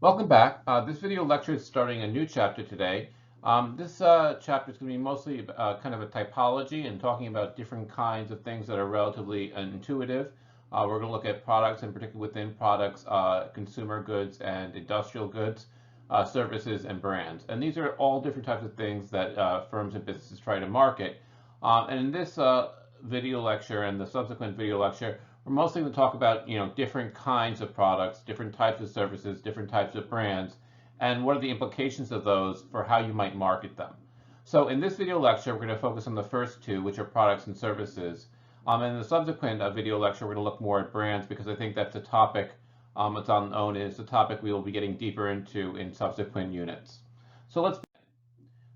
Welcome back. This video lecture is starting a new chapter today. This chapter is going to be mostly kind of a typology and talking about different kinds of things that are relatively intuitive. We're going to look at products, and particularly within products, consumer goods and industrial goods, services and brands. And these are all different types of things that firms and businesses try to market. And in this video lecture and the subsequent video lecture, we're mostly going to talk about, different kinds of products, different types of services, different types of brands, and what are the implications of those for how you might market them. So in this video lecture, we're going to focus on the first two, which are products and services. In the subsequent video lecture, we're going to look more at brands because I think that's a topic it's on its own. It's a topic we will be getting deeper into in subsequent units. So let's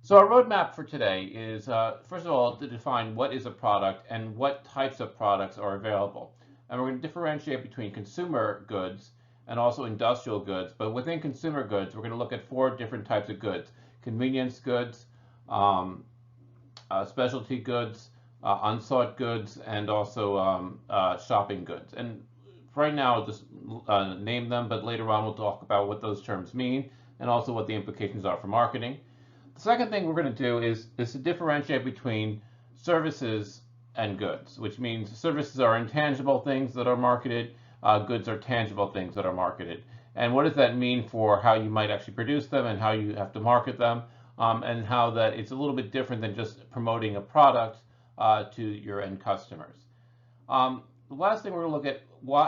so our roadmap for today is, first of all, to define what is a product and what types of products are available. And we're going to differentiate between consumer goods and also industrial goods. But within consumer goods, we're going to look at four different types of goods: convenience goods, specialty goods, unsought goods, and also shopping goods. And right now, I'll just name them, but later on we'll talk about what those terms mean and also what the implications are for marketing. The second thing we're going to do is to differentiate between services and goods, which means services are intangible things that are marketed, goods are tangible things that are marketed. And what does that mean for how you might actually produce them and how you have to market them, and how that it's a little bit different than just promoting a product to your end customers. The last thing we're going to look at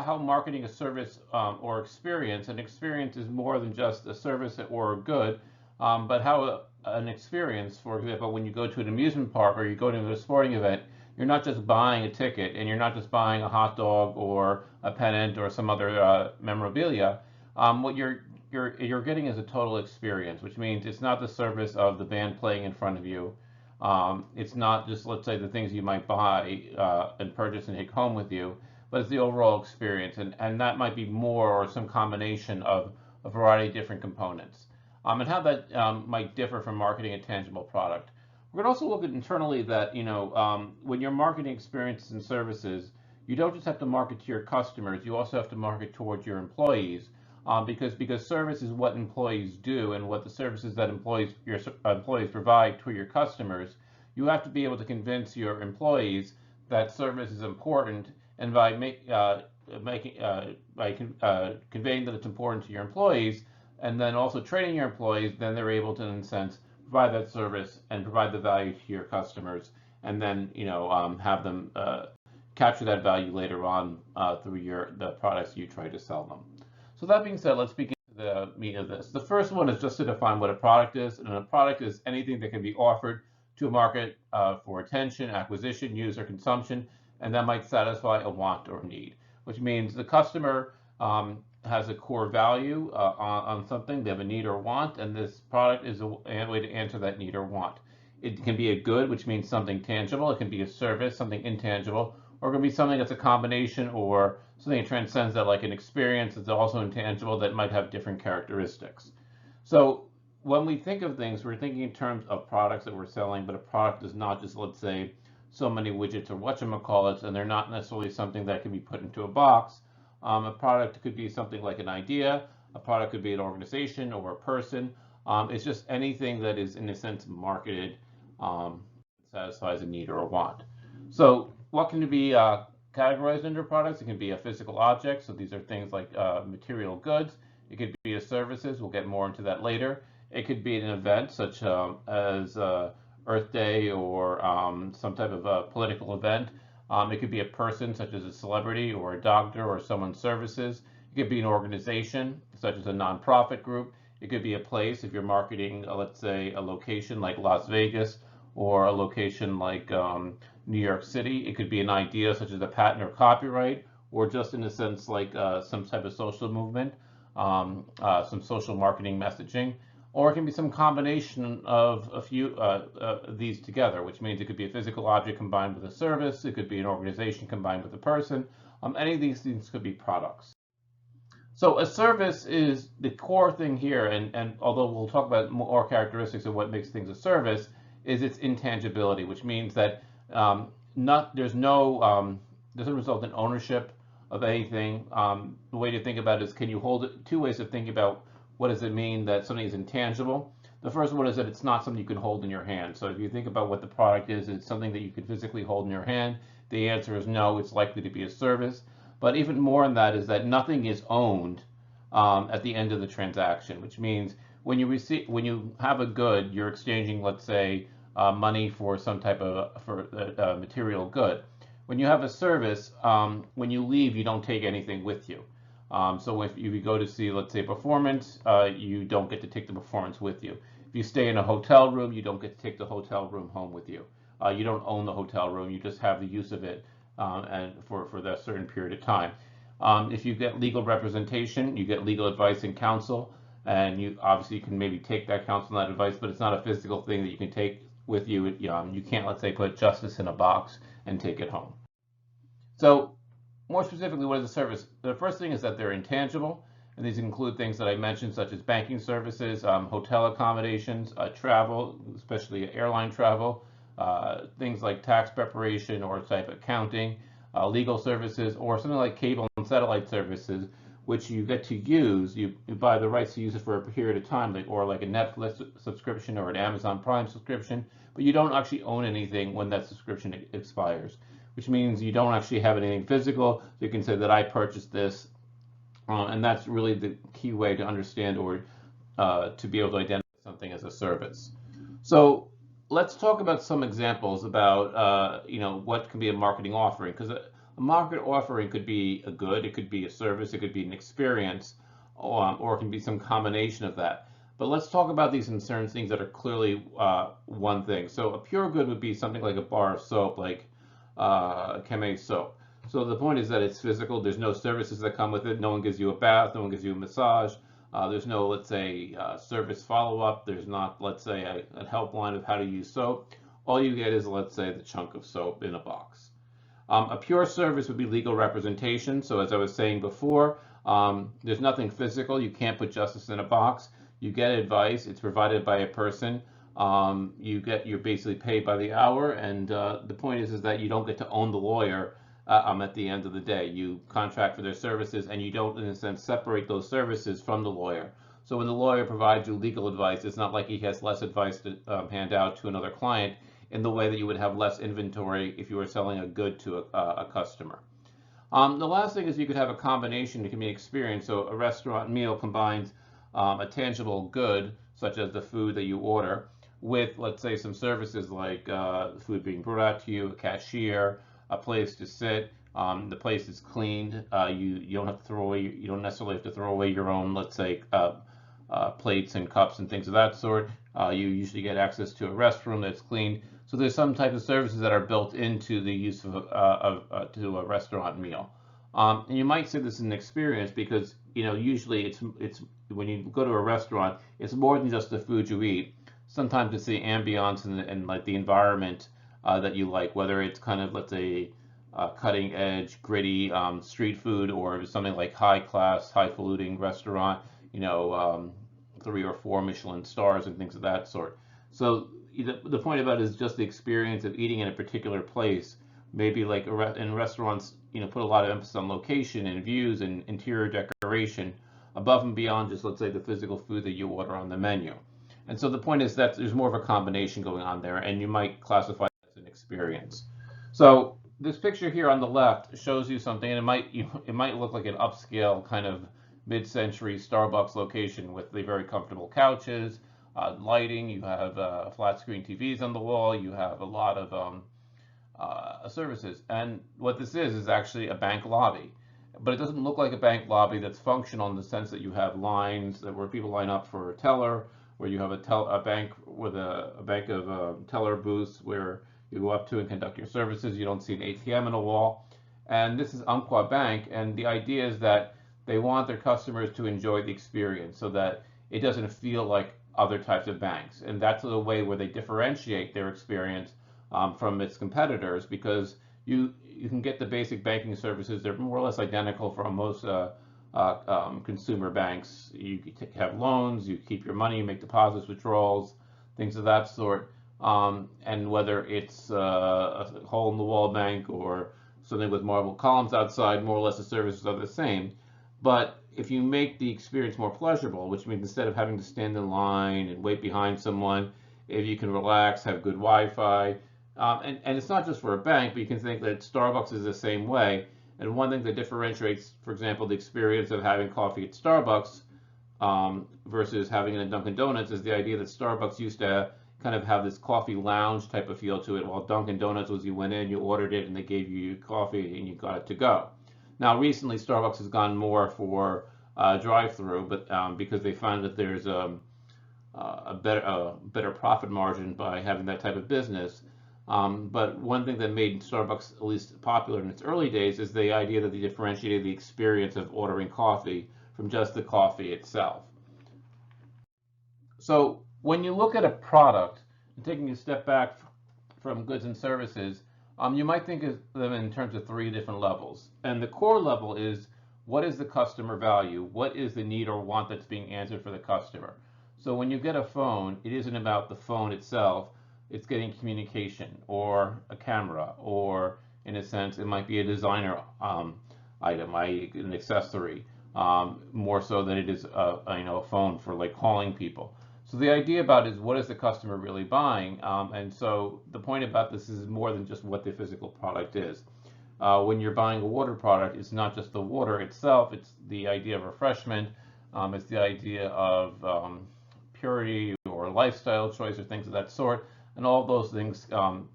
how marketing a service or experience. An experience is more than just a service or a good, but how an experience, for example, when you go to an amusement park or you go to a sporting event, you're not just buying a ticket and you're not just buying a hot dog or a pennant or some other memorabilia. What you're getting is a total experience, which means it's not the service of the band playing in front of you. It's not just, let's say, the things you might buy and purchase and take home with you, but it's the overall experience, and that might be more or some combination of a variety of different components. And how that might differ from marketing a tangible product. We're going to also look at internally that, when you're marketing experiences and services, you don't just have to market to your customers, you also have to market towards your employees, because service is what employees do and what the services that your employees provide to your customers. You have to be able to convince your employees that service is important, and by conveying that it's important to your employees, and then also training your employees, then they're able to, in a sense, provide that service and provide the value to your customers, and then have them capture that value later on through the products you try to sell them. So that being said, let's begin the meat of this. The first one is just to define what a product is, and a product is anything that can be offered to a market for attention, acquisition, use, or consumption, and that might satisfy a want or need, which means the customer has a core value on something, they have a need or want, and this product is a way to answer that need or want. It can be a good, which means something tangible. It can be a service, something intangible, or it can be something that's a combination or something that transcends that, like an experience that's also intangible that might have different characteristics. So when we think of things, we're thinking in terms of products that we're selling, but a product is not just, let's say, so many widgets or whatchamacallits, and they're not necessarily something that can be put into a box. A product could be something like an idea. A product could be an organization or a person. It's just anything that is, in a sense, marketed, satisfies a need or a want. So what can be categorized under products? It can be a physical object. So these are things like material goods. It could be a services. We'll get more into that later. It could be an event such as Earth Day or some type of political event. It could be a person, such as a celebrity or a doctor or someone's services. It could be an organization, such as a nonprofit group. It could be a place if you're marketing, let's say, a location like Las Vegas or a location like New York City. It could be an idea, such as a patent or copyright, or just in a sense like some type of social movement, some social marketing messaging. Or it can be some combination of a few these together, which means it could be a physical object combined with a service. It could be an organization combined with a person. Any of these things could be products. So a service is the core thing here, and although we'll talk about more characteristics of what makes things a service, is its intangibility, which means that doesn't result in ownership of anything. The way to think about it is, can you hold it? Two ways of thinking about what does it mean that something is intangible? The first one is that it's not something you can hold in your hand. So if you think about what the product is, it's something that you can physically hold in your hand. The answer is no, it's likely to be a service. But even more than that is that nothing is owned at the end of the transaction, which means when you have a good, you're exchanging, let's say, money for some type of material good. When you have a service, when you leave, you don't take anything with you. So if you go to see, let's say, performance, you don't get to take the performance with you. If you stay in a hotel room, you don't get to take the hotel room home with you. You don't own the hotel room, you just have the use of it and for that certain period of time. If you get legal representation, you get legal advice and counsel, and you obviously can maybe take that counsel and that advice, but it's not a physical thing that you can take with you. You can't, let's say, put justice in a box and take it home. So more specifically, what is a service? The first thing is that they're intangible, and these include things that I mentioned, such as banking services, hotel accommodations, travel, especially airline travel, things like tax preparation or type accounting, legal services, or something like cable and satellite services, which you get to use. You buy the rights to use it for a period of time, or like a Netflix subscription or an Amazon Prime subscription, but you don't actually own anything when that subscription expires, which means you don't actually have anything physical. So you can say that I purchased this, and that's really the key way to understand or to be able to identify something as a service. So let's talk about some examples about what can be a marketing offering, because a market offering could be a good, it could be a service, it could be an experience, or it can be some combination of that. But let's talk about these in certain things that are clearly one thing. So a pure good would be something like a bar of soap, like Kame soap. So the point is that it's physical. There's no services that come with it. No one gives you a bath. No one gives you a massage. There's no, let's say, service follow-up. There's not, let's say, a helpline of how to use soap. All you get is, let's say, the chunk of soap in a box. A pure service would be legal representation. So as I was saying before, there's nothing physical. You can't put justice in a box. You get advice. It's provided by a person. You're basically paid by the hour, and the point is that you don't get to own the lawyer at the end of the day. You contract for their services, and you don't, in a sense, separate those services from the lawyer. So when the lawyer provides you legal advice, it's not like he has less advice to hand out to another client in the way that you would have less inventory if you were selling a good to a customer. The last thing is you could have a combination. It can be an experience. So a restaurant meal combines a tangible good, such as the food that you order, with, let's say, some services like food being brought out to you, a cashier, a place to sit. The place is cleaned. You don't have to throw away. You don't necessarily have to throw away your own, let's say, plates and cups and things of that sort. You usually get access to a restroom that's cleaned. So there's some type of services that are built into the use of to a restaurant meal. And you might say this is an experience because usually it's when you go to a restaurant, it's more than just the food you eat. Sometimes it's the ambiance and like the environment that you like, whether it's kind of, let's say, cutting edge, gritty street food, or something like high class, highfalutin restaurant, 3 or 4 Michelin stars and things of that sort. So the point about it is just the experience of eating in a particular place. Maybe like in restaurants, put a lot of emphasis on location and views and interior decoration above and beyond just, let's say, the physical food that you order on the menu. And so the point is that there's more of a combination going on there, and you might classify it as an experience. So this picture here on the left shows you something, and it might look like an upscale kind of mid-century Starbucks location with the very comfortable couches, lighting. You have flat screen TVs on the wall. You have a lot of services. And what this is actually a bank lobby. But it doesn't look like a bank lobby that's functional in the sense that you have lines where people line up for a teller, where you have a bank with a bank of teller booths where you go up to and conduct your services. You don't see an ATM in a wall. And this is Umpqua Bank, and the idea is that they want their customers to enjoy the experience so that it doesn't feel like other types of banks. And that's the way where they differentiate their experience from its competitors, because you can get the basic banking services. They're more or less identical for most consumer banks. You have loans, you keep your money, you make deposits, withdrawals, things of that sort. And whether it's a hole-in-the-wall bank or something with marble columns outside, more or less the services are the same. But if you make the experience more pleasurable, which means instead of having to stand in line and wait behind someone, if you can relax, have good Wi-Fi, and it's not just for a bank, but you can think that Starbucks is the same way. And one thing that differentiates, for example, the experience of having coffee at Starbucks versus having it at Dunkin' Donuts is the idea that Starbucks used to kind of have this coffee lounge type of feel to it, while Dunkin' Donuts was you went in, you ordered it, and they gave you coffee and you got it to go. Now, recently, Starbucks has gone more for drive-through, but because they find that there's a better profit margin by having that type of business. But one thing that made Starbucks at least popular in its early days is the idea that they differentiated the experience of ordering coffee from just the coffee itself. So when you look at a product, and taking a step back from goods and services, you might think of them in terms of three different levels. And the core level is, what is the customer value? What is the need or want that's being answered for the customer? So when you get a phone, it isn't about the phone itself. It's getting communication or a camera, or in a sense, it might be a designer item, an accessory, more so than it is a phone for like calling people. So the idea about it is, what is the customer really buying? And so the point about this is more than just what the physical product is. When you're buying a water product, it's not just the water itself, it's the idea of refreshment, it's the idea of purity or lifestyle choice or things of that sort, and all those things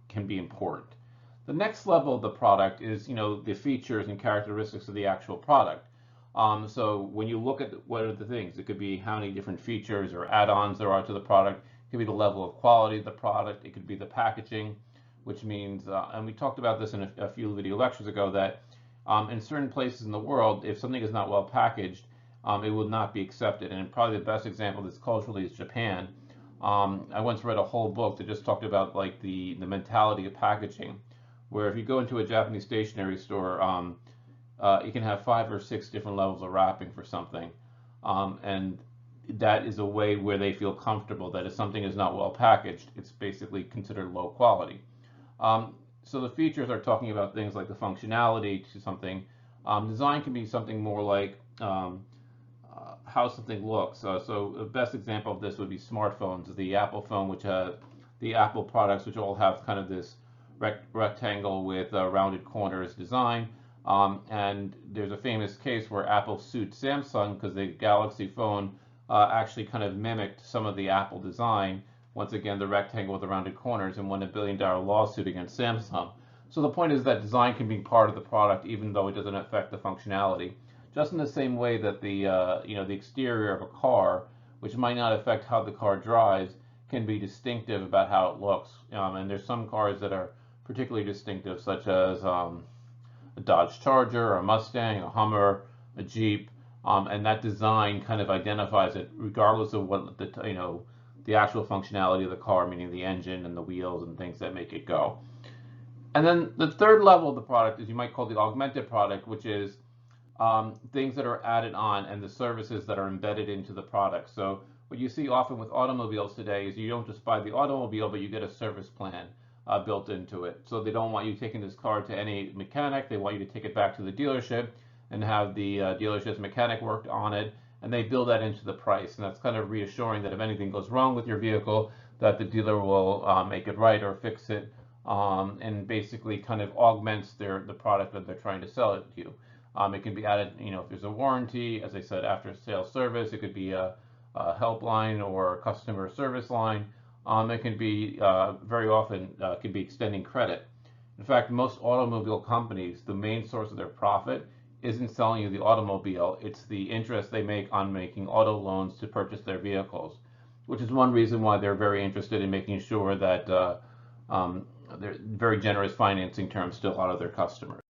can be important. The next level of the product is, the features and characteristics of the actual product. So when you look at what are the things, it could be how many different features or add-ons there are to the product. It could be the level of quality of the product. It could be the packaging, which means, and we talked about this in a few video lectures ago, that in certain places in the world, if something is not well packaged, it will not be accepted. And probably the best example of this culturally is Japan. I once read a whole book that just talked about like the mentality of packaging, where if you go into a Japanese stationery store, you can have 5 or 6 different levels of wrapping for something, and that is a way where they feel comfortable that if something is not well packaged, it's basically considered low quality. So the features are talking about things like the functionality to something. Design can be something more like how something looks. So the best example of this would be smartphones. The Apple phone, which the Apple products, which all have kind of this rectangle with rounded corners design. And there's a famous case where Apple sued Samsung because the Galaxy phone actually kind of mimicked some of the Apple design. Once again, the rectangle with the rounded corners, and won $1 billion lawsuit against Samsung. So the point is that design can be part of the product even though it doesn't affect the functionality. Just in the same way that the exterior of a car, which might not affect how the car drives, can be distinctive about how it looks. And there's some cars that are particularly distinctive, such as a Dodge Charger, a Mustang, a Hummer, a Jeep, and that design kind of identifies it regardless of what the actual functionality of the car, meaning the engine and the wheels and things that make it go. And then the third level of the product is you might call the augmented product, which is things that are added on and the services that are embedded into the product. So what you see often with automobiles today is you don't just buy the automobile, but you get a service plan built into it. So they don't want you taking this car to any mechanic. They want you to take it back to the dealership and have the dealership's mechanic work on it, and they build that into the price. And that's kind of reassuring that if anything goes wrong with your vehicle, that the dealer will make it right or fix it, and basically kind of augments the product that they're trying to sell it to you. It can be added, if there's a warranty, as I said, after sales service. It could be a helpline or a customer service line. It can be very often can be extending credit. In fact, most automobile companies, the main source of their profit isn't selling you the automobile. It's the interest they make on making auto loans to purchase their vehicles, which is one reason why they're very interested in making sure that they're very generous financing terms to a lot of their customers.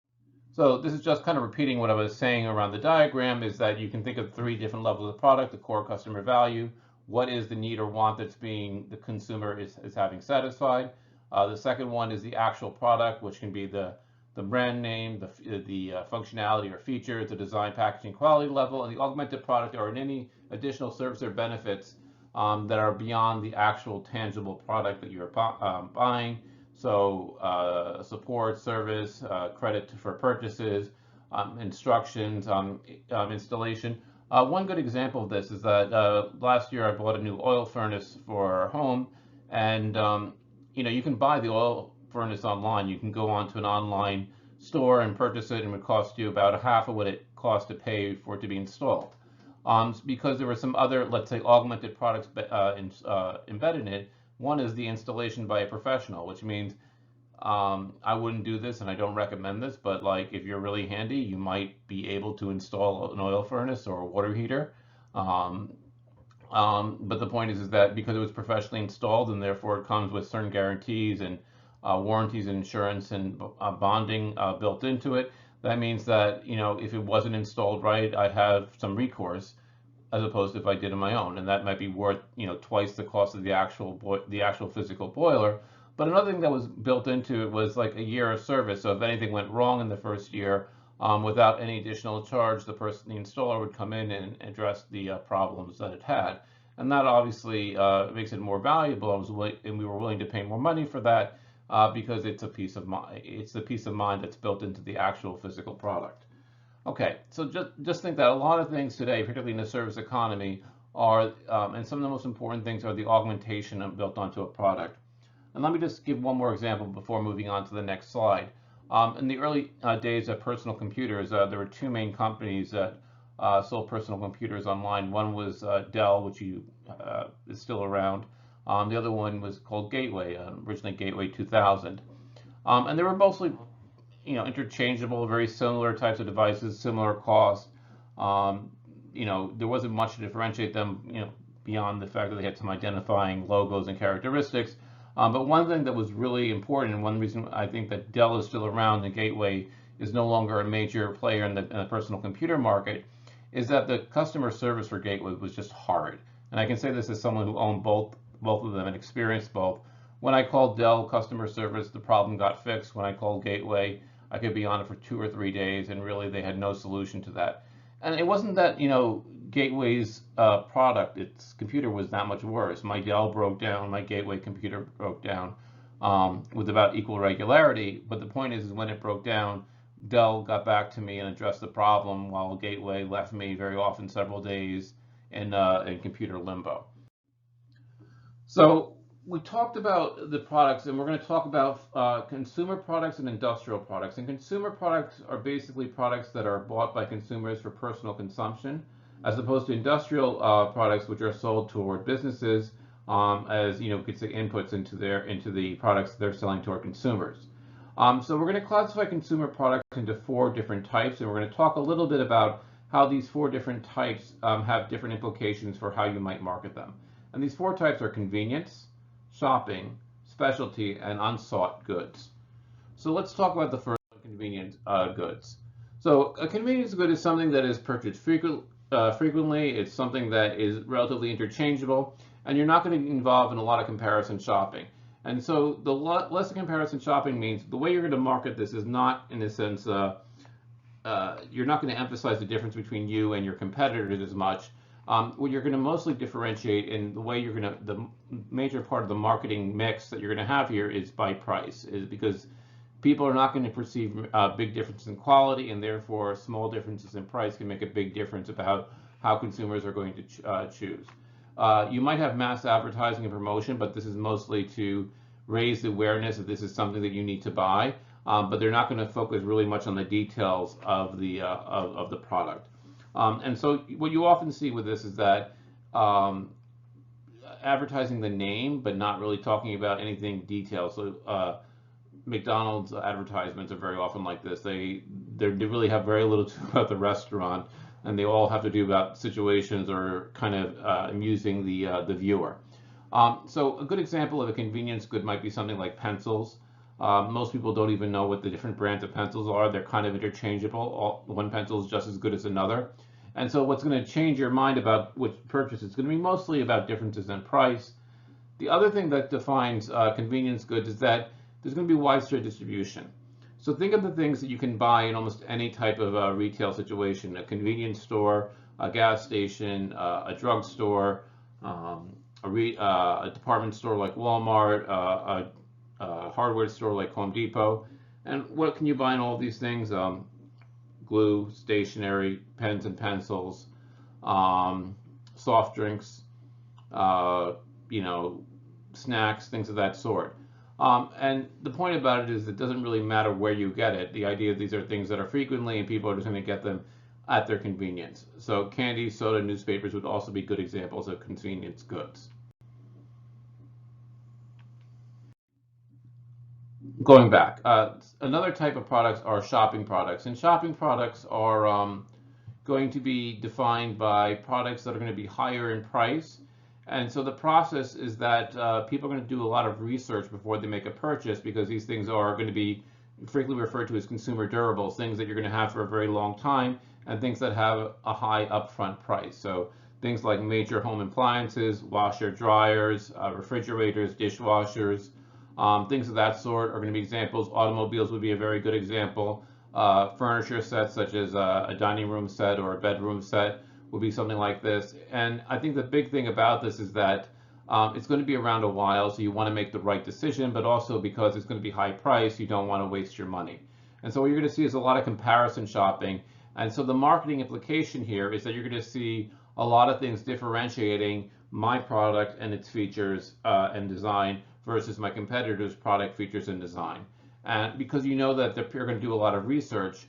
So this is just kind of repeating what I was saying around the diagram, is that you can think of 3 different levels of product: the core customer value, what is the need or want that's being the consumer is having satisfied. The second one is the actual product, which can be the brand name, the functionality or features, the design, packaging, quality level, and the augmented product are any additional service or benefits that are beyond the actual tangible product that you're buying. So support, service, credit for purchases, instructions, installation, One good example of this is that last year I bought a new oil furnace for our home, and you can buy the oil furnace online. You can go onto an online store and purchase it, and it would cost you about a half of what it cost to pay for it to be installed. Because there were some other, let's say, augmented products embedded in it. One is the installation by a professional, which means I wouldn't do this and I don't recommend this, but like if you're really handy, you might be able to install an oil furnace or a water heater. Um, but the point is that because it was professionally installed and therefore it comes with certain guarantees and warranties and insurance and bonding built into it, that means that, if it wasn't installed right, I have some recourse as opposed to if I did it on my own, and that might be worth twice the cost of the actual physical boiler. But another thing that was built into it was like a year of service. So if anything went wrong in the first year, without any additional charge, the installer would come in and address the problems that it had, and that obviously makes it more valuable. And we were willing to pay more money for that because it's a peace of mind. It's the peace of mind that's built into the actual physical product. Okay, so just think that a lot of things today, particularly in the service economy, are, and some of the most important things are the augmentation built onto a product. And let me just give one more example before moving on to the next slide. In the early days of personal computers, there were two main companies that sold personal computers online. One was Dell, which is still around. The other one was called Gateway, originally Gateway 2000. And they were mostly interchangeable, very similar types of devices, similar cost. There wasn't much to differentiate them, beyond the fact that they had some identifying logos and characteristics. But one thing that was really important, and one reason I think that Dell is still around and Gateway is no longer a major player in the personal computer market, is that the customer service for Gateway was just horrid. And I can say this as someone who owned both of them and experienced both. When I called Dell customer service, the problem got fixed. When I called Gateway, I could be on it for 2 or 3 days, and really they had no solution to that. And it wasn't that, Gateway's product, its computer was that much worse. My Dell broke down, my Gateway computer broke down with about equal regularity. But the point is when it broke down, Dell got back to me and addressed the problem, while Gateway left me very often several days in computer limbo. So we talked about the products, and we're going to talk about consumer products and industrial products. And consumer products are basically products that are bought by consumers for personal consumption, as opposed to industrial products, which are sold toward businesses as we could say inputs into the products they're selling to our consumers. So we're going to classify consumer products into 4 different types, and we're going to talk a little bit about how these 4 different types have different implications for how you might market them. And these 4 types are convenience, shopping, specialty, and unsought goods. So let's talk about the first one, convenience goods. So a convenience good is something that is purchased frequently. It's something that is relatively interchangeable, and you're not going to be involved in a lot of comparison shopping. And so the less comparison shopping means the way you're going to market this is not, in a sense, you're not going to emphasize the difference between you and your competitors as much. What you're going to mostly differentiate in the way the major part of the marketing mix that you're going to have here is by price, is because people are not going to perceive big differences in quality, and therefore small differences in price can make a big difference about how consumers are going to choose. You might have mass advertising and promotion, but this is mostly to raise the awareness that this is something that you need to buy, but they're not going to focus really much on the details of the product. And so what you often see with this is that advertising the name, but not really talking about anything detailed. So McDonald's advertisements are very often like this. They really have very little to do about the restaurant, and they all have to do about situations or kind of amusing the viewer. So a good example of a convenience good might be something like pencils. Most people don't even know what the different brands of pencils are. They're kind of interchangeable. One pencil is just as good as another. And so what's going to change your mind about which purchase is going to be mostly about differences in price. The other thing that defines convenience goods is that there's going to be widespread distribution. So think of the things that you can buy in almost any type of retail situation: a convenience store, a gas station, a drugstore, a department store like Walmart, a hardware store like Home Depot. And what can you buy in all these things? Glue, stationery, pens and pencils, soft drinks, uh, you know, snacks, things of that sort. And the point about it is it doesn't really matter where you get it. The idea is these are things that are frequently and people are just going to get them at their convenience. So candy, soda, newspapers would also be good examples of convenience goods. Going back, another type of products are shopping products, and shopping products are going to be defined by products that are going to be higher in price. And so the process is that people are going to do a lot of research before they make a purchase, because these things are going to be frequently referred to as consumer durables, things that you're going to have for a very long time, and things that have a high upfront price. So things like major home appliances, washer, dryers, refrigerators, dishwashers, things of that sort are going to be examples. Automobiles would be a very good example. Furniture sets such as a dining room set or a bedroom set would be something like this. And I think the big thing about this is that it's going to be around a while, so you want to make the right decision, but also because it's going to be high price, you don't want to waste your money. And so what you're going to see is a lot of comparison shopping. And so the marketing implication here is that you're going to see a lot of things differentiating my product and its features and design versus my competitor's product, features, and design. And because you know that you're going to do a lot of research,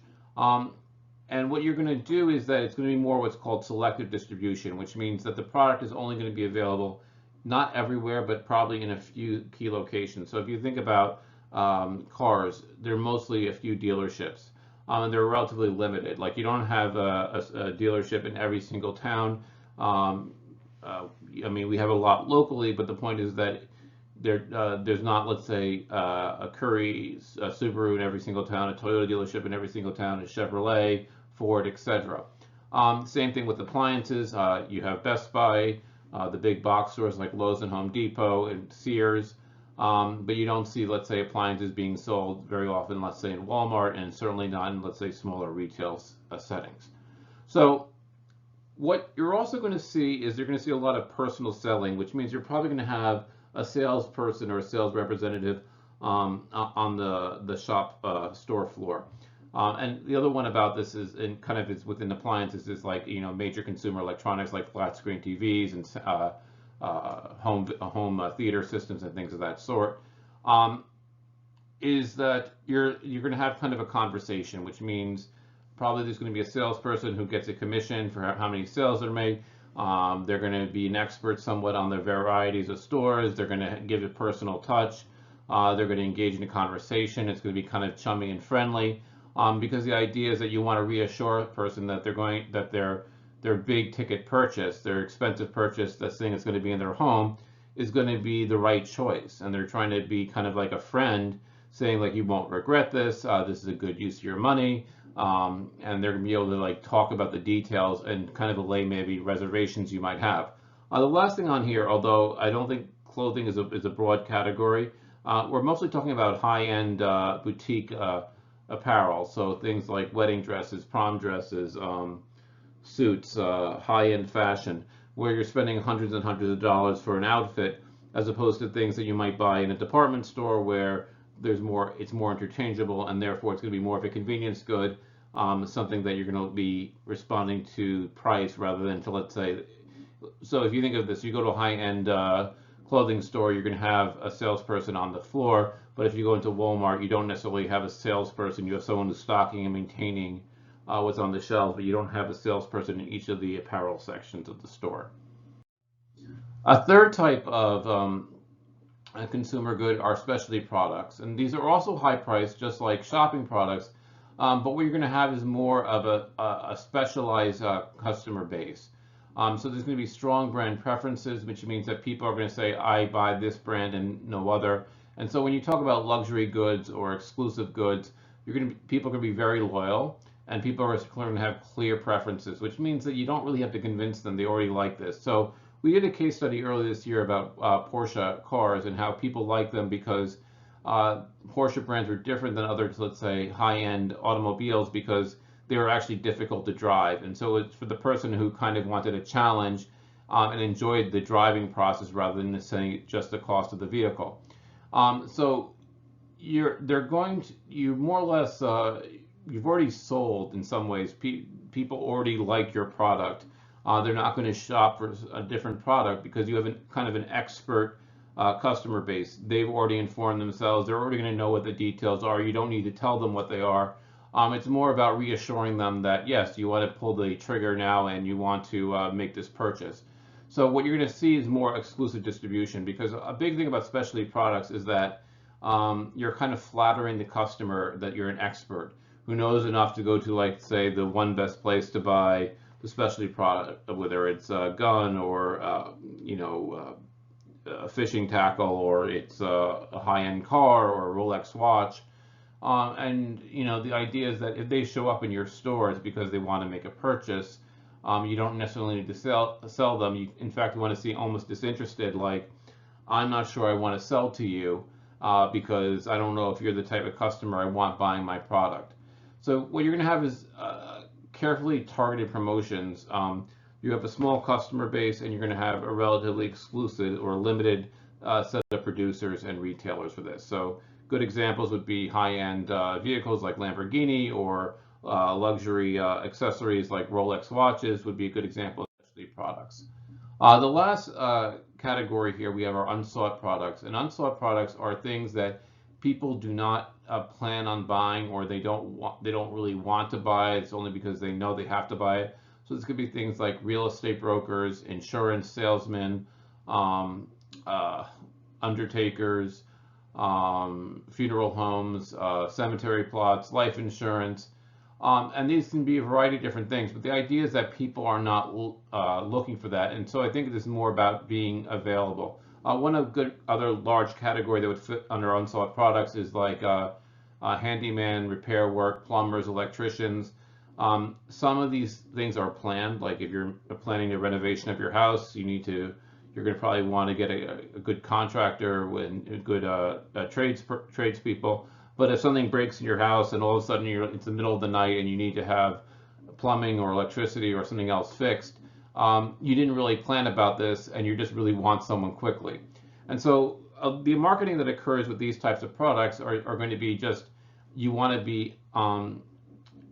and what you're going to do is that it's going to be more what's called selective distribution, which means that the product is only going to be available not everywhere, but probably in a few key locations. So if you think about cars, they're mostly a few dealerships, and they're relatively limited. Like you don't have a dealership in every single town. I mean, we have a lot locally, but the point is that there's not, let's say, a Curry, a Subaru in every single town, a Toyota dealership in every single town, a Chevrolet, Ford, etc. Same thing with appliances. You have Best Buy, the big box stores like Lowe's and Home Depot and Sears, but you don't see, let's say, appliances being sold very often, let's say, in Walmart, and certainly not in, let's say, smaller retail settings. So what you're also going to see is you're going to see a lot of personal selling, which means you're probably going to have a salesperson or a sales representative on the shop store floor. And the other one about this is, and kind of is within appliances, is like, you know, major consumer electronics like flat screen TVs and home theater systems and things of that sort. Is that you're going to have kind of a conversation, which means probably there's going to be a salesperson who gets a commission for how many sales are made. They're going to be an expert somewhat on the varieties of stores. They're going to give a personal touch. They're going to engage in a conversation. It's going to be kind of chummy and friendly, because the idea is that you want to reassure a person that their big ticket purchase, their expensive purchase, that's thing that's going to be in their home, is going to be the right choice. And they're trying to be kind of like a friend, saying like, you won't regret this. This is a good use of your money. And they're going to be able to like talk about the details and kind of allay maybe reservations you might have. The last thing on here, although I don't think clothing is a broad category, we're mostly talking about high-end boutique apparel. So things like wedding dresses, prom dresses, suits, high-end fashion, where you're spending hundreds and hundreds of dollars for an outfit, as opposed to things that you might buy in a department store where it's more interchangeable, and therefore it's going to be more of a convenience good, something that you're going to be responding to price rather than to, let's say, so if you think of this, you go to a high-end clothing store, you're going to have a salesperson on the floor, but if you go into Walmart, you don't necessarily have a salesperson. You have someone who's stocking and maintaining what's on the shelves, but you don't have a salesperson in each of the apparel sections of the store. A third type of a consumer good are specialty products, and these are also high priced, just like shopping products, but what you're going to have is more of a specialized customer base. So there's going to be strong brand preferences, which means that people are going to say, I buy this brand and no other. And so when you talk about luxury goods or exclusive goods, people are going to be very loyal, and people are going to have clear preferences, which means that you don't really have to convince them they already like this. So we did a case study earlier this year about Porsche cars and how people like them because Porsche brands are different than other, let's say, high-end automobiles, because they were actually difficult to drive. And so it's for the person who kind of wanted a challenge and enjoyed the driving process rather than saying just the cost of the vehicle. So you more or less, you've already sold in some ways. People already like your product. They're not going to shop for a different product because you have kind of an expert customer base. They've already informed themselves. They're already going to know what the details are. You don't need to tell them what they are. It's more about reassuring them that yes, you want to pull the trigger now and you want to make this purchase. So what you're going to see is more exclusive distribution, because a big thing about specialty products is that you're kind of flattering the customer that you're an expert who knows enough to go to, like, say, the one best place to buy the specialty product, whether it's a gun or a fishing tackle, or it's a high-end car or a Rolex watch. And the idea is that if they show up in your store, it's because they want to make a purchase. You don't necessarily need to sell them. In fact, you want to see almost disinterested, like, I'm not sure I want to sell to you because I don't know if you're the type of customer I want buying my product. So what you're going to have is carefully targeted promotions. You have a small customer base, and you're going to have a relatively exclusive or limited set of producers and retailers for this. So good examples would be high-end vehicles like Lamborghini, or luxury accessories like Rolex watches would be a good example of specialty products. The last category here, we have our unsought products. And unsought products are things that people do not plan on buying, or they don't really want to buy. It's only because they know they have to buy it. So this could be things like real estate brokers, insurance salesmen, undertakers, funeral homes, cemetery plots, life insurance. And these can be a variety of different things, but the idea is that people are not looking for that. And so I think it is more about being available. One of good other large category that would fit under unsought products is like handyman, repair work, plumbers, electricians. Some of these things are planned, like if you're planning a renovation of your house, you're going to probably want to get a good contractor with good tradespeople. But if something breaks in your house and all of a sudden it's the middle of the night and you need to have plumbing or electricity or something else fixed, you didn't really plan about this and you just really want someone quickly. And so the marketing that occurs with these types of products are going to be just, you want to be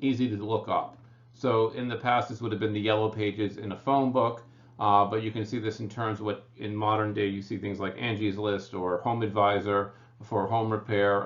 easy to look up. So in the past, this would have been the yellow pages in a phone book, but you can see this in terms of what in modern day you see things like Angie's List or Home Advisor for home repair.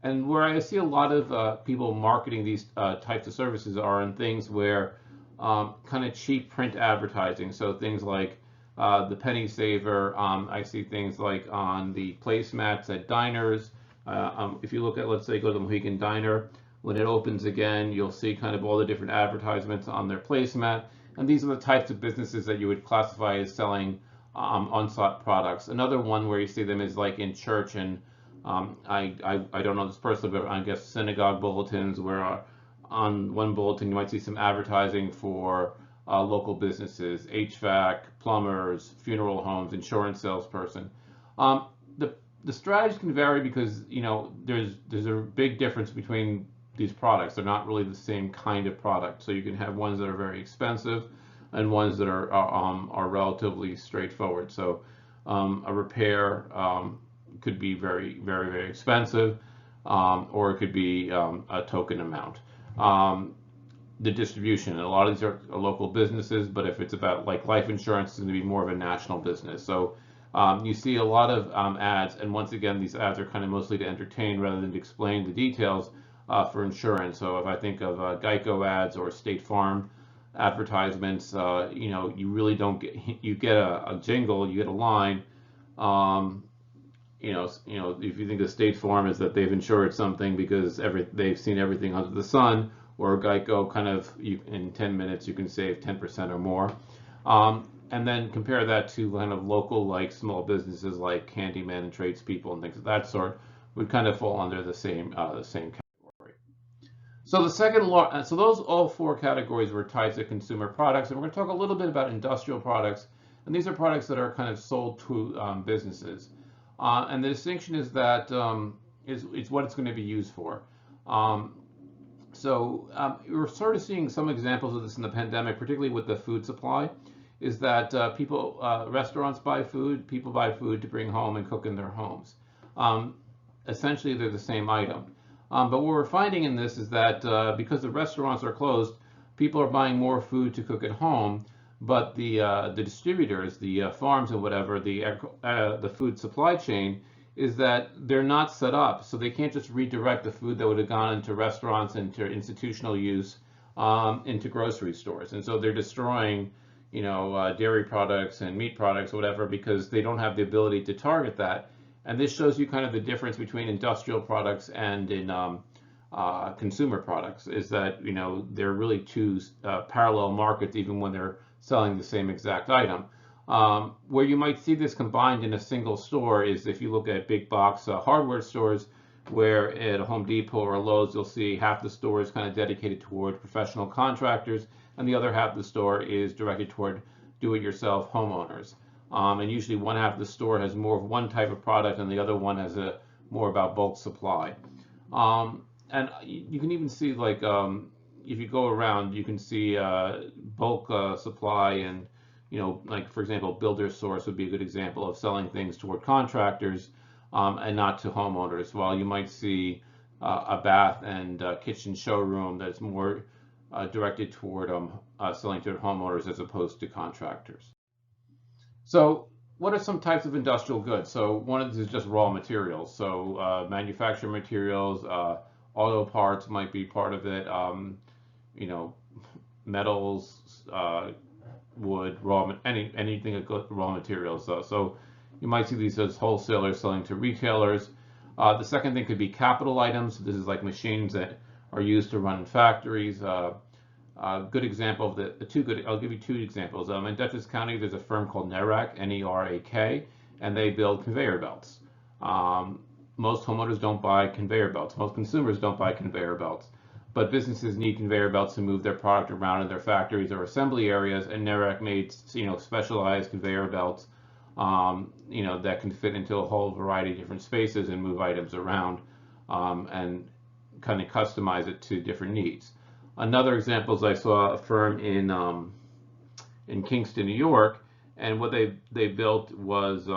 And where I see a lot of people marketing these types of services are in things where kind of cheap print advertising. So things like the Penny Saver. I see things like on the placemats at diners. If you look at, let's say, go to the Mohegan Diner, when it opens again, you'll see kind of all the different advertisements on their placemat. And these are the types of businesses that you would classify as selling unsought products. Another one where you see them is like in church, and I don't know this personally, but I guess synagogue bulletins, where on one bulletin you might see some advertising for local businesses, HVAC, plumbers, funeral homes, insurance salesperson. The strategies can vary because there's a big difference between these products. They're not really the same kind of product. So you can have ones that are very expensive and ones that are relatively straightforward. So a repair could be very, very, very expensive, or it could be a token amount. The distribution, and a lot of these are local businesses, but if it's about like life insurance, it's going to be more of a national business. So you see a lot of ads, and once again, these ads are kind of mostly to entertain rather than to explain the details for insurance. So if I think of Geico ads or State Farm advertisements, you really don't you get a jingle, you get a line. If you think of State Farm is that they've insured something because they've seen everything under the sun, or Geico, kind of in 10 minutes you can save 10% or more. And then compare that to kind of local, like small businesses like handyman and tradespeople and things of that sort, would kind of fall under the same category. So those all four categories were tied to consumer products, and we're going to talk a little bit about industrial products, and these are products that are kind of sold to businesses. And the distinction is that it's what it's going to be used for. We're sort of seeing some examples of this in the pandemic, particularly with the food supply, is that restaurants buy food, people buy food to bring home and cook in their homes. Essentially, they're the same item. But what we're finding in this is that because the restaurants are closed, people are buying more food to cook at home, But the distributors, the farms and whatever, the food supply chain, is that they're not set up, so they can't just redirect the food that would have gone into restaurants, into institutional use, into grocery stores, and so they're destroying, dairy products and meat products, or whatever, because they don't have the ability to target that. And this shows you kind of the difference between industrial products and in consumer products, is that they're really two parallel markets, even when they're selling the same exact item. Where you might see this combined in a single store is if you look at big box hardware stores, where at a Home Depot or a Lowe's, you'll see half the store is kind of dedicated toward professional contractors, and the other half of the store is directed toward do-it-yourself homeowners. And usually one half of the store has more of one type of product, and the other one has a more about bulk supply. And you can even see, like, if you go around, you can see bulk supply, and like, for example, Builder Source would be a good example of selling things toward contractors and not to homeowners. While you might see a bath and kitchen showroom that's more directed toward selling to homeowners as opposed to contractors. So what are some types of industrial goods? So one of these is just raw materials. So manufactured materials, auto parts might be part of it. You know, metals, wood, anything raw materials. So you might see these as wholesalers selling to retailers. The second thing could be capital items. This is like machines that are used to run factories. Good example of I'll give you two examples. In Dutchess County, there's a firm called NERAK, N-E-R-A-K, and they build conveyor belts. Most homeowners don't buy conveyor belts. Most consumers don't buy conveyor belts. But businesses need conveyor belts to move their product around in their factories or assembly areas, and NERAK made specialized conveyor belts that can fit into a whole variety of different spaces and move items around and kind of customize it to different needs. Another example is I saw a firm in Kingston, New York, and what they built was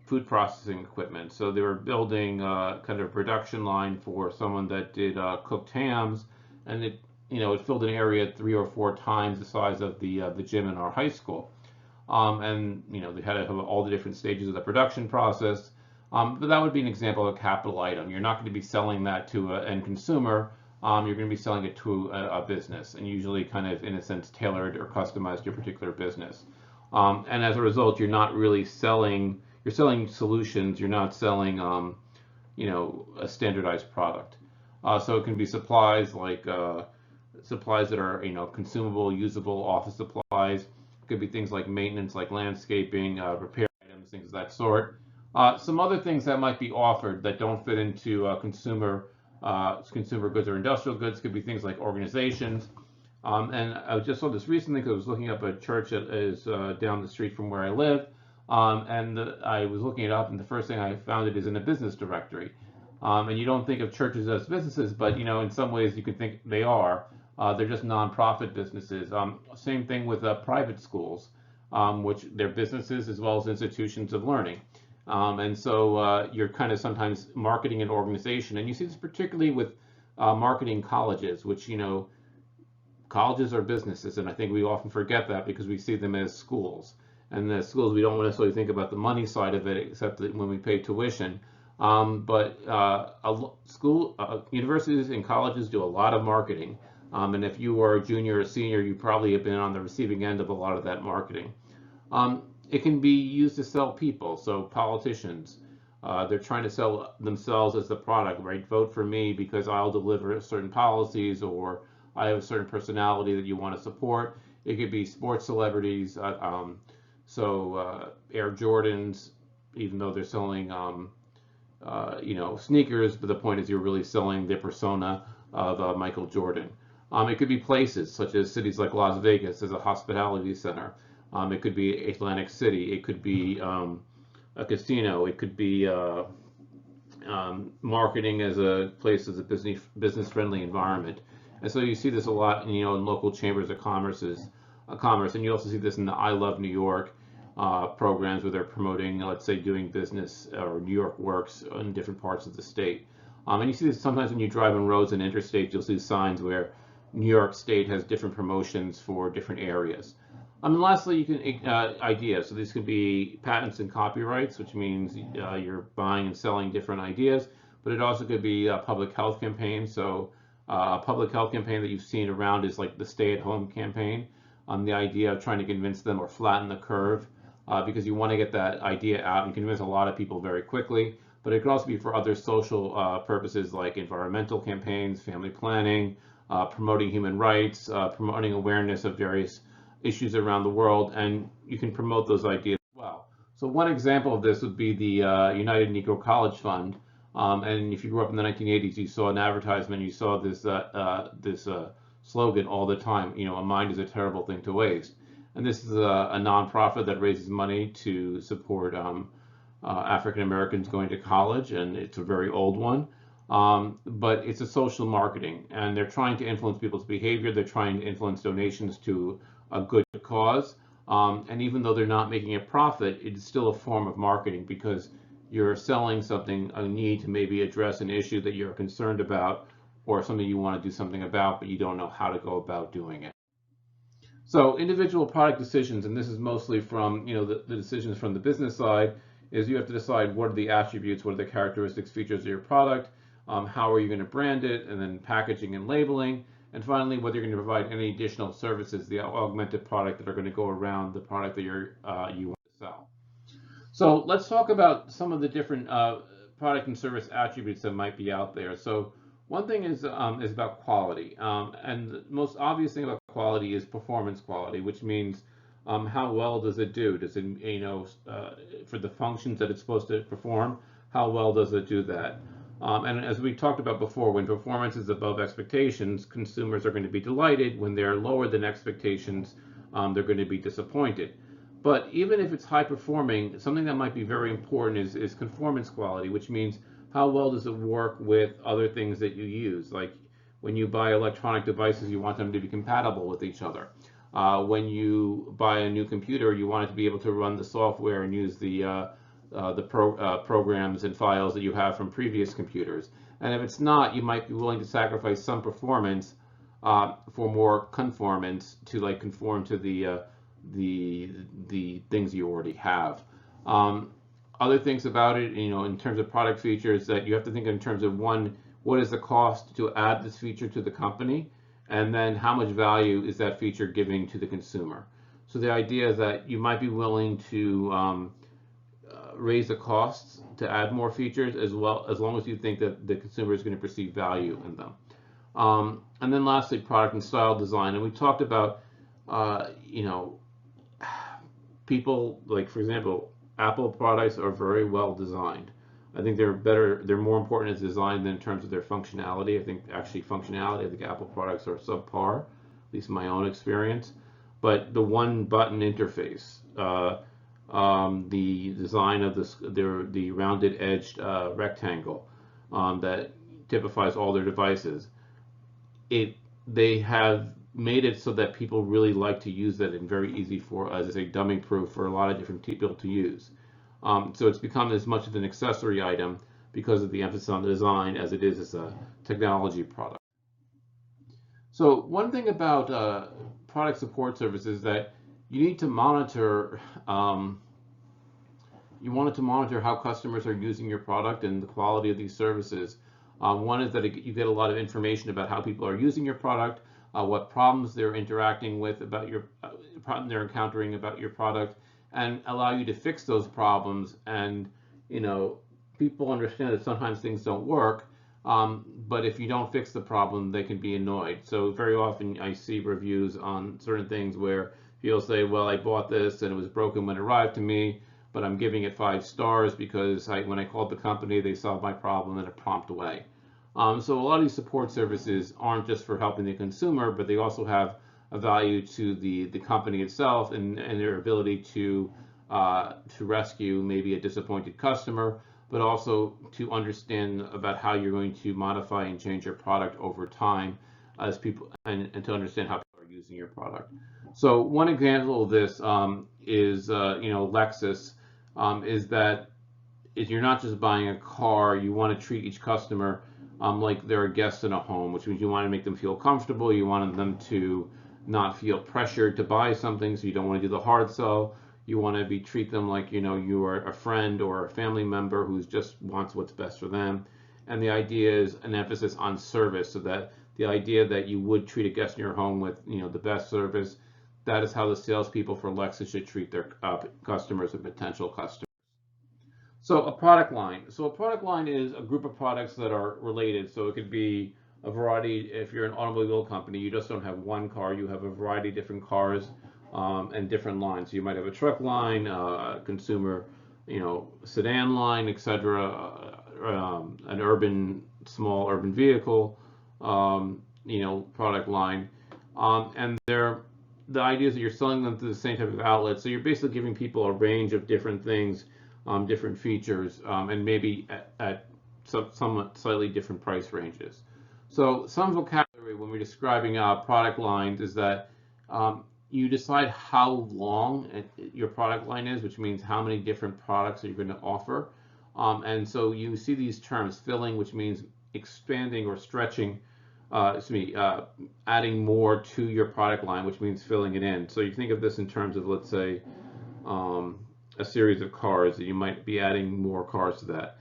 food processing equipment. So they were building kind of a production line for someone that did cooked hams, and it filled an area 3 or 4 times the size of the gym in our high school. And they had to have all the different stages of the production process. But that would be an example of a capital item. You're not going to be selling that to an end consumer. You're going to be selling it to a business, and usually kind of, in a sense, tailored or customized to your particular business. And as a result, you're not really selling. You're selling solutions. You're not selling, a standardized product. So it can be supplies like supplies that are, consumable, usable office supplies. It could be things like maintenance, like landscaping, repair items, things of that sort. Some other things that might be offered that don't fit into consumer goods or industrial goods could be things like organizations. And I just saw this recently because I was looking up a church that is down the street from where I live. And I was looking it up, and the first thing I found it is in a business directory. And you don't think of churches as businesses, but in some ways you can think they are. They're just nonprofit businesses. Same thing with private schools, which they're businesses as well as institutions of learning. And so you're kind of sometimes marketing an organization, and you see this particularly with marketing colleges, which colleges are businesses, and I think we often forget that because we see them as schools. And the schools, we don't necessarily think about the money side of it, except that when we pay tuition. But universities and colleges do a lot of marketing. And if you are a junior or senior, you probably have been on the receiving end of a lot of that marketing. It can be used to sell people. So politicians, they're trying to sell themselves as the product, right? Vote for me because I'll deliver certain policies, or I have a certain personality that you want to support. It could be sports celebrities. Air Jordans, even though they're selling, sneakers, but the point is you're really selling the persona of Michael Jordan. It could be places such as cities like Las Vegas as a hospitality center. It could be Atlantic City. It could be a casino. It could be marketing as a place as a business-friendly environment. And so you see this a lot, in local chambers of commerce, and you also see this in the I Love New York programs where they're promoting, let's say, doing business or New York Works in different parts of the state. And you see this sometimes when you drive on roads and interstates. You'll see signs where New York State has different promotions for different areas. And lastly, you can ideas. So these could be patents and copyrights, which means you're buying and selling different ideas. But it also could be a public health campaign. So a public health campaign that you've seen around is like the stay-at-home campaign. The idea of trying to convince them or flatten the curve, because you want to get that idea out and convince a lot of people very quickly. But it could also be for other social purposes like environmental campaigns, family planning, promoting human rights, promoting awareness of various issues around the world, and you can promote those ideas as well. So one example of this would be the United Negro College Fund. And if you grew up in the 1980s, you saw an advertisement, you saw this slogan all the time, a mind is a terrible thing to waste. And this is a nonprofit that raises money to support African Americans going to college, and it's a very old one. But it's a social marketing, and they're trying to influence people's behavior. They're trying to influence donations to a good cause. And even though they're not making a profit, it's still a form of marketing because you're selling something, a need to maybe address an issue that you're concerned about or something you want to do something about, but you don't know how to go about doing it. So individual product decisions, and this is mostly from the decisions from the business side, is you have to decide what are the attributes, what are the characteristics, features of your product, how are you going to brand it, and then packaging and labeling, and finally whether you're going to provide any additional services, the augmented product that are going to go around the product that you want to sell. So let's talk about some of the different product and service attributes that might be out there. So one thing is about quality, and the most obvious thing about quality is performance quality, which means how well does it do? Does it, for the functions that it's supposed to perform, how well does it do that? And as we talked about before, when performance is above expectations, consumers are going to be delighted. When they're lower than expectations, they're going to be disappointed. But even if it's high performing, something that might be very important is conformance quality, which means how well does it work with other things that you use? Like when you buy electronic devices, you want them to be compatible with each other. When you buy a new computer, you want it to be able to run the software and use the programs and files that you have from previous computers. And if it's not, you might be willing to sacrifice some performance for more conformance to conform to the things you already have. Other things about it, in terms of product features, that you have to think in terms of one, what is the cost to add this feature to the company, and then how much value is that feature giving to the consumer. So the idea is that you might be willing to raise the costs to add more features as long as you think that the consumer is going to perceive value in them. And then lastly, product and style design. And we talked about, people, like for example, Apple products are very well designed. I think they're more important as design than in terms of their functionality. I think I think Apple products are subpar, at least in my own experience. But the one button interface, the design of the rounded edged rectangle that typifies all their devices, they have made it so that people really like to use that and very easy for, as I say, dummy proof for a lot of different people to use. So it's become as much of an accessory item because of the emphasis on the design as it is as a technology product. So one thing about product support services is that you need to monitor. You want to monitor how customers are using your product and the quality of these services. One is that you get a lot of information about how people are using your product, what problems they're interacting with about your problem they're encountering about your product, and allow you to fix those problems. And people understand that sometimes things don't work, but if you don't fix the problem, they can be annoyed. So very often I see reviews on certain things where people say, well, I bought this and it was broken when it arrived to me, but I'm giving it 5 stars because when I called the company, they solved my problem in a prompt way. So a lot of these support services aren't just for helping the consumer, but they also have a value to the company itself and their ability to rescue maybe a disappointed customer, but also to understand about how you're going to modify and change your product over time as people and to understand how people are using your product. So one example of this is Lexus, is that if you're not just buying a car, you want to treat each customer like they're a guest in a home, which means you want to make them feel comfortable. You want them to not feel pressured to buy something, so you don't want to do the hard sell. You want to treat them like you are a friend or a family member who just wants what's best for them. And the idea is an emphasis on service, so that the idea that you would treat a guest in your home with the best service, that is how the salespeople for Lexus should treat their customers and potential customers. So a product line. So a product line is a group of products that are related. So it could be a variety. If you're an automobile company, you just don't have one car. You have a variety of different cars and different lines. So you might have a truck line, consumer, sedan line, etc. An small urban vehicle, product line, and the idea is that you're selling them to the same type of outlet. So you're basically giving people a range of different things, different features, and maybe at somewhat slightly different price ranges. So some vocabulary when we're describing product lines is that you decide how long your product line is, which means how many different products are you going to offer. And so you see these terms: filling, which means expanding or stretching, adding more to your product line, which means filling it in. So you think of this in terms of, let's say, a series of cars, that you might be adding more cars to that.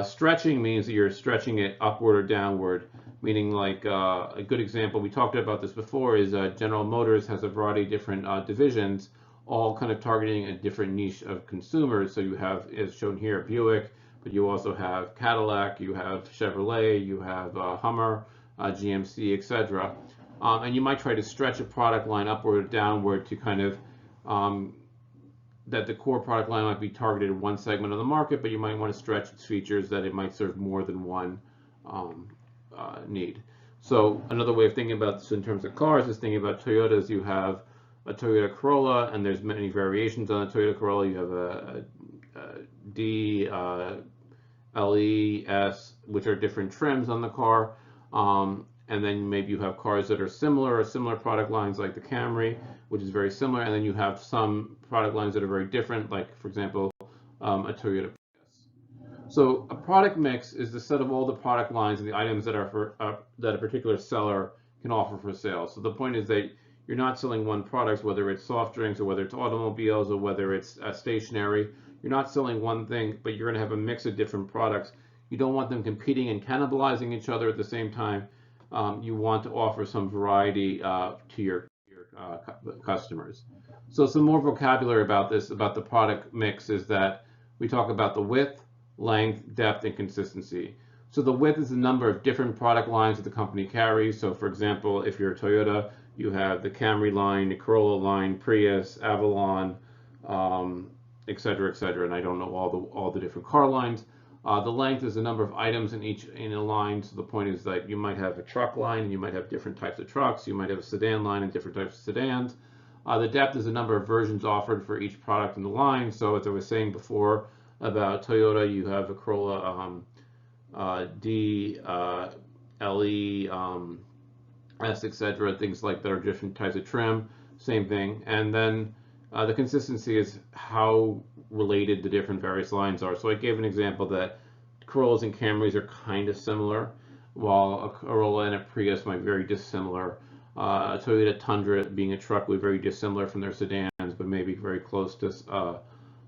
Stretching means that you're stretching it upward or downward, meaning like a good example, we talked about this before, is General Motors has a variety of different divisions, all kind of targeting a different niche of consumers. So you have, as shown here, Buick, but you also have Cadillac, you have Chevrolet, you have Hummer, GMC, etc. And you might try to stretch a product line upward or downward to kind of that the core product line might be targeted at one segment of the market, but you might want to stretch its features that it might serve more than one need. So another way of thinking about this in terms of cars is thinking about Toyotas. You have a Toyota Corolla, and there's many variations on a Toyota Corolla. You have a D, LE, S, which are different trims on the car. And then maybe you have cars that are similar or similar product lines, like the Camry, which is very similar. And then you have some product lines that are very different, like, for example, a Toyota Prius. So a product mix is the set of all the product lines and the items that are that a particular seller can offer for sale. So the point is that you're not selling one product, whether it's soft drinks or whether it's automobiles or whether it's stationery. You're not selling one thing, but you're going to have a mix of different products. You don't want them competing and cannibalizing each other at the same time. You want to offer some variety to your customers. So some more vocabulary about this, about the product mix, is that we talk about the width, length, depth, and consistency. So the width is the number of different product lines that the company carries. So for example, if you're a Toyota, you have the Camry line, the Corolla line, Prius, Avalon, etc., etc. And I don't know all the different car lines. The length is the number of items in a line. So the point is that you might have a truck line, and you might have different types of trucks. You might have a sedan line and different types of sedans. The depth is the number of versions offered for each product in the line. So as I was saying before about Toyota, you have a Corolla D, LE, S, etc. Things like that are different types of trim. Same thing. And then the consistency is how related the different various lines are. So I gave an example that Corollas and Camrys are kind of similar, while a Corolla and a Prius might be very dissimilar. A Toyota Tundra, being a truck, would be very dissimilar from their sedans, but maybe very close to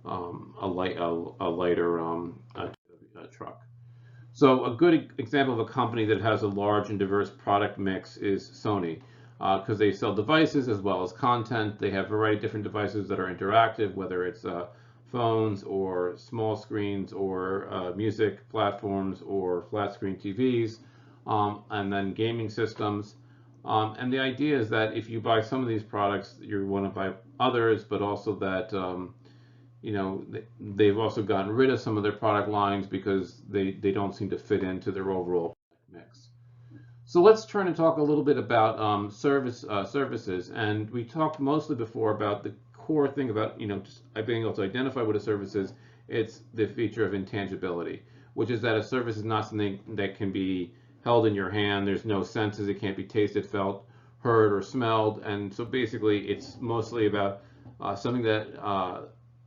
a lighter truck. So a good example of a company that has a large and diverse product mix is Sony, because they sell devices as well as content. They have a variety of different devices that are interactive, whether it's phones or small screens or music platforms or flat screen TVs, and then gaming systems. And the idea is that if you buy some of these products, you want to buy others, but also that they've also gotten rid of some of their product lines because they don't seem to fit into their overall mix. So let's turn and talk a little bit about services. And we talked mostly before about the core thing about just being able to identify what a service is. It's the feature of intangibility, which is that a service is not something that can be held in your hand. There's no senses. It can't be tasted, felt, heard, or smelled. And so basically, it's mostly about something that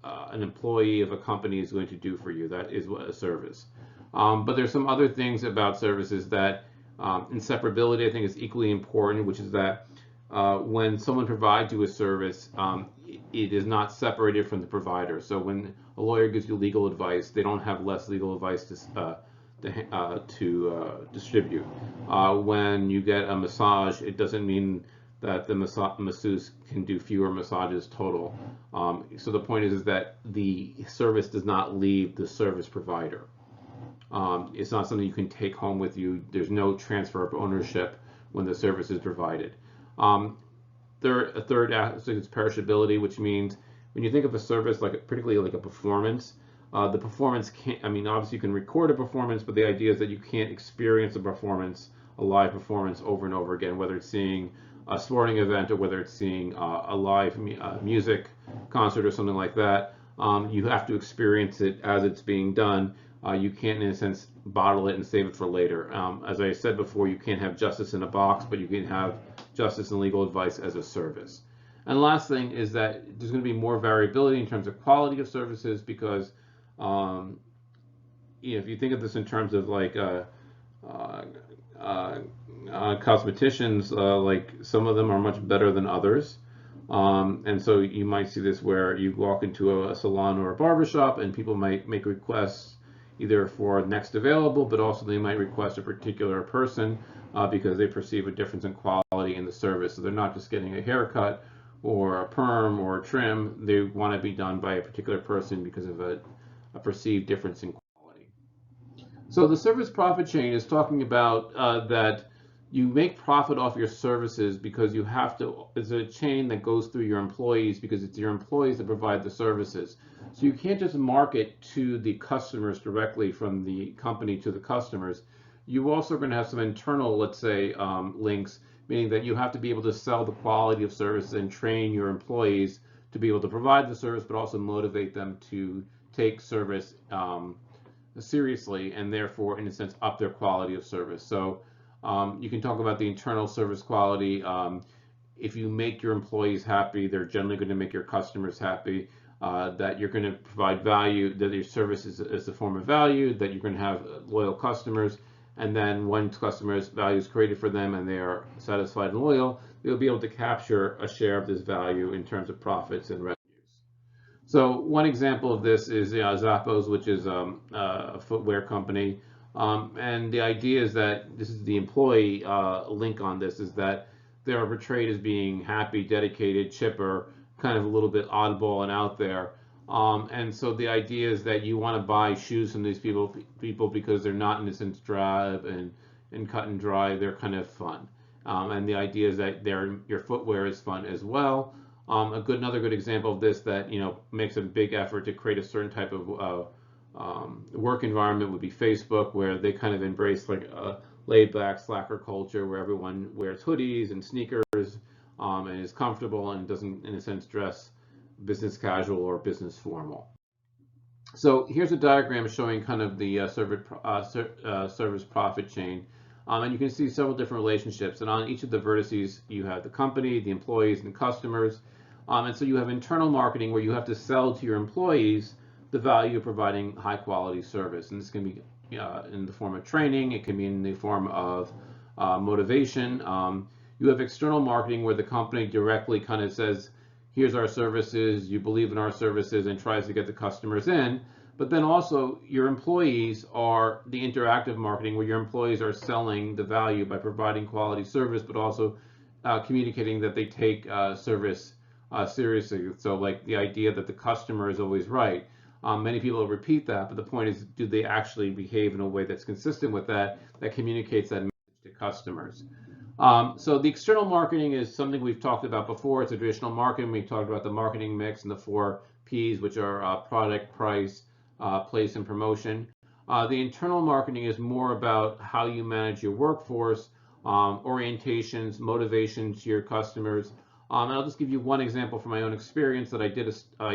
an employee of a company is going to do for you. That is what a service. But there's some other things about services that inseparability I think is equally important, which is that when someone provides you a service, it is not separated from the provider. So when a lawyer gives you legal advice, they don't have less legal advice to distribute. When you get a massage, it doesn't mean that the masseuse can do fewer massages total. So the point is that the service does not leave the service provider. It's not something you can take home with you. There's no transfer of ownership when the service is provided. A third aspect is perishability, which means when you think of a service, particularly like a performance, the performance can't, I mean, obviously you can record a performance, but the idea is that you can't experience a performance, a live performance over and over again, whether it's seeing a sporting event or whether it's seeing a live music concert or something like that. You have to experience it as it's being done. You can't, in a sense, bottle it and save it for later. As I said before, you can't have justice in a box, but you can have justice and legal advice as a service. And the last thing is that there's going to be more variability in terms of quality of services because if you think of this in terms of like cosmeticians, like some of them are much better than others. And so you might see this where you walk into a salon or a barbershop and people might make requests either for next available, but also they might request a particular person because they perceive a difference in quality in the service. So they're not just getting a haircut or a perm or a trim. They want to be done by a particular person because of a perceived difference in quality. So the service profit chain is talking about that you make profit off your services because you have to, it's a chain that goes through your employees because it's your employees that provide the services. So you can't just market to the customers directly from the company to the customers. You also are going to have some internal, let's say, links, meaning that you have to be able to sell the quality of service and train your employees to be able to provide the service, but also motivate them to take service seriously and therefore, in a sense, up their quality of service. So you can talk about the internal service quality. If you make your employees happy, they're generally going to make your customers happy. That you're going to provide value, that your service is a form of value, that you're going to have loyal customers, and then when customers' value is created for them and they are satisfied and loyal, they'll be able to capture a share of this value in terms of profits and revenues. So one example of this is Zappos, which is a footwear company. And the idea is that this is the employee link on this, is that they are portrayed as being happy, dedicated, chipper, kind of a little bit oddball and out there. And so the idea is that you want to buy shoes from these people because they're not, in a sense, drab and cut and dry. They're kind of fun. And the idea is that your footwear is fun as well. Another good example of this that makes a big effort to create a certain type of work environment would be Facebook, where they kind of embrace like a laid-back slacker culture where everyone wears hoodies and sneakers and is comfortable and doesn't, in a sense, dress business casual or business formal. So here's a diagram showing kind of the service profit chain. And you can see several different relationships. And on each of the vertices, you have the company, the employees, and customers. And so you have internal marketing where you have to sell to your employees the value of providing high quality service. And this can be in the form of training. It can be in the form of motivation. You have external marketing where the company directly kind of says, here's our services, you believe in our services, and tries to get the customers in. But then also your employees are the interactive marketing where your employees are selling the value by providing quality service, but also communicating that they take service seriously. So like the idea that the customer is always right. Many people repeat that, but the point is, do they actually behave in a way that's consistent with that communicates that message to customers? So the external marketing is something we've talked about before. It's a traditional marketing. We've talked about the marketing mix and the 4 Ps, which are product, price, place, and promotion. The internal marketing is more about how you manage your workforce, orientations, motivations to your customers. And I'll just give you one example from my own experience that I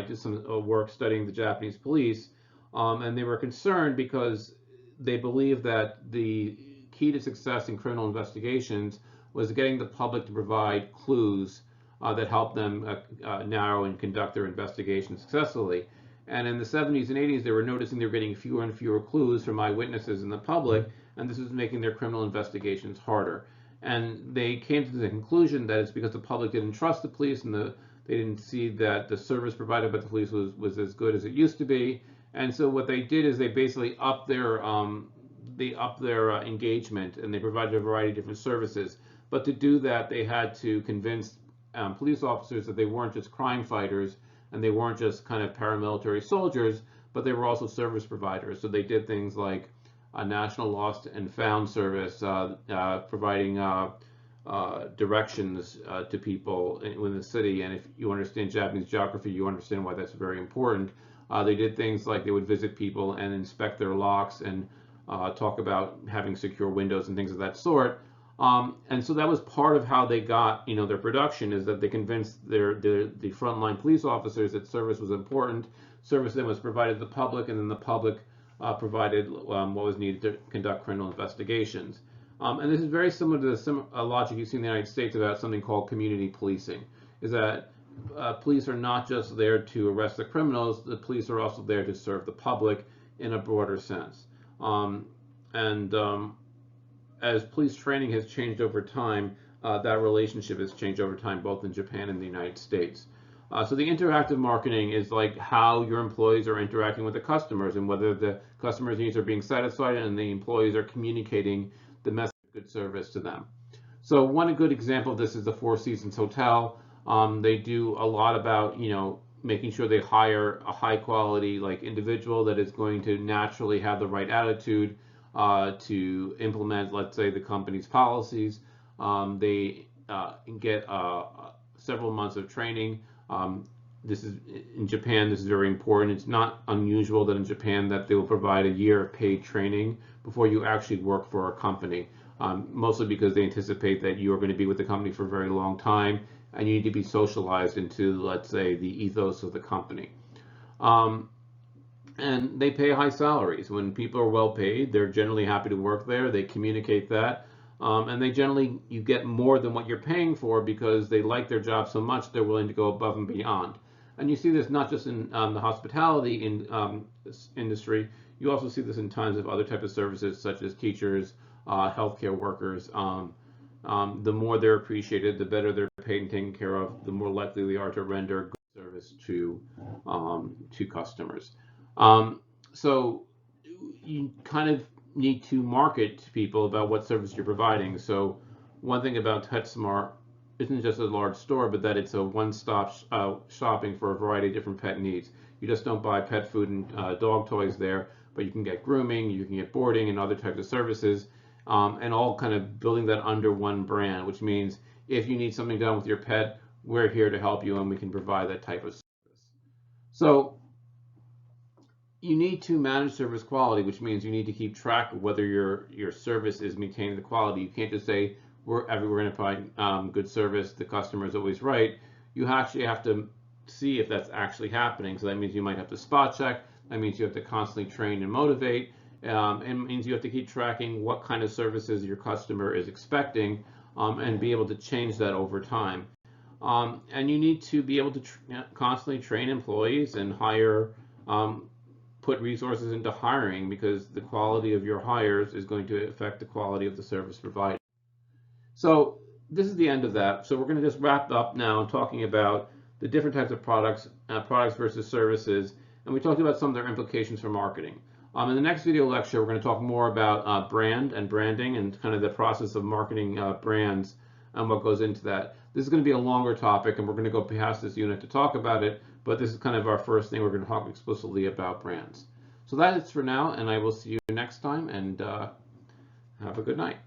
did some work studying the Japanese police, and they were concerned because they believed that the key to success in criminal investigations was getting the public to provide clues that help them narrow and conduct their investigation successfully. And in the 70s and 80s, they were noticing they were getting fewer and fewer clues from eyewitnesses and the public, and this was making their criminal investigations harder. And they came to the conclusion that it's because the public didn't trust the police, and they didn't see that the service provided by the police was as good as it used to be. And so what they did is they basically upped their engagement, and they provided a variety of different services. But to do that, they had to convince police officers that they weren't just crime fighters, and they weren't just kind of paramilitary soldiers, but they were also service providers. So they did things like a national lost and found service, providing directions to people in the city. And if you understand Japanese geography, you understand why that's very important. They did things like they would visit people and inspect their locks and talk about having secure windows and things of that sort. And so that was part of how they got, their production, is that they convinced the frontline police officers that service was important. Service then was provided to the public, and then the public provided what was needed to conduct criminal investigations. And this is very similar to the logic you see in the United States about something called community policing, is that police are not just there to arrest the criminals, the police are also there to serve the public in a broader sense. As police training has changed over time, that relationship has changed over time, both in Japan and the United States. So the interactive marketing is like how your employees are interacting with the customers, and whether the customers' needs are being satisfied and the employees are communicating the message of good service to them. So one good example of this is the Four Seasons Hotel. They do a lot about, making sure they hire a high quality individual that is going to naturally have the right attitude to implement, let's say, the company's policies. They get several months of training. This is in Japan. This is very important. It's not unusual that in Japan that they will provide a year of paid training before you actually work for a company. Mostly because they anticipate that you are going to be with the company for a very long time, and you need to be socialized into, let's say, the ethos of the company. And they pay high salaries. When people are well paid, they're generally happy to work there. They communicate that. And you get more than what you're paying for because they like their job so much they're willing to go above and beyond. And you see this not just in the hospitality industry, you also see this in tons of other types of services such as teachers, healthcare workers. The more they're appreciated, the better they're paid and taken care of, the more likely they are to render good service to customers. So you kind of need to market to people about what service you're providing. So one thing about PetSmart isn't just a large store, but that it's a one-stop shopping for a variety of different pet needs. You just don't buy pet food and dog toys there, but you can get grooming, you can get boarding and other types of services, and all kind of building that under one brand, which means if you need something done with your pet, we're here to help you and we can provide that type of service. So you need to manage service quality, which means you need to keep track of whether your service is maintaining the quality. You can't just say we're going to provide good service, the customer is always right. You actually have to see if that's actually happening. So that means you might have to spot check. That means you have to constantly train and motivate. It means you have to keep tracking what kind of services your customer is expecting and be able to change that over time. And you need to be able to constantly train employees and put resources into hiring, because the quality of your hires is going to affect the quality of the service provided. So this is the end of that. So we're going to just wrap up now talking about the different types of products versus services, and we talked about some of their implications for marketing. In the next video lecture, we're going to talk more about brand and branding and kind of the process of marketing brands and what goes into that. This is going to be a longer topic, and we're going to go past this unit to talk about it, but this is kind of our first thing. We're going to talk explicitly about brands. So that is for now, and I will see you next time, and have a good night.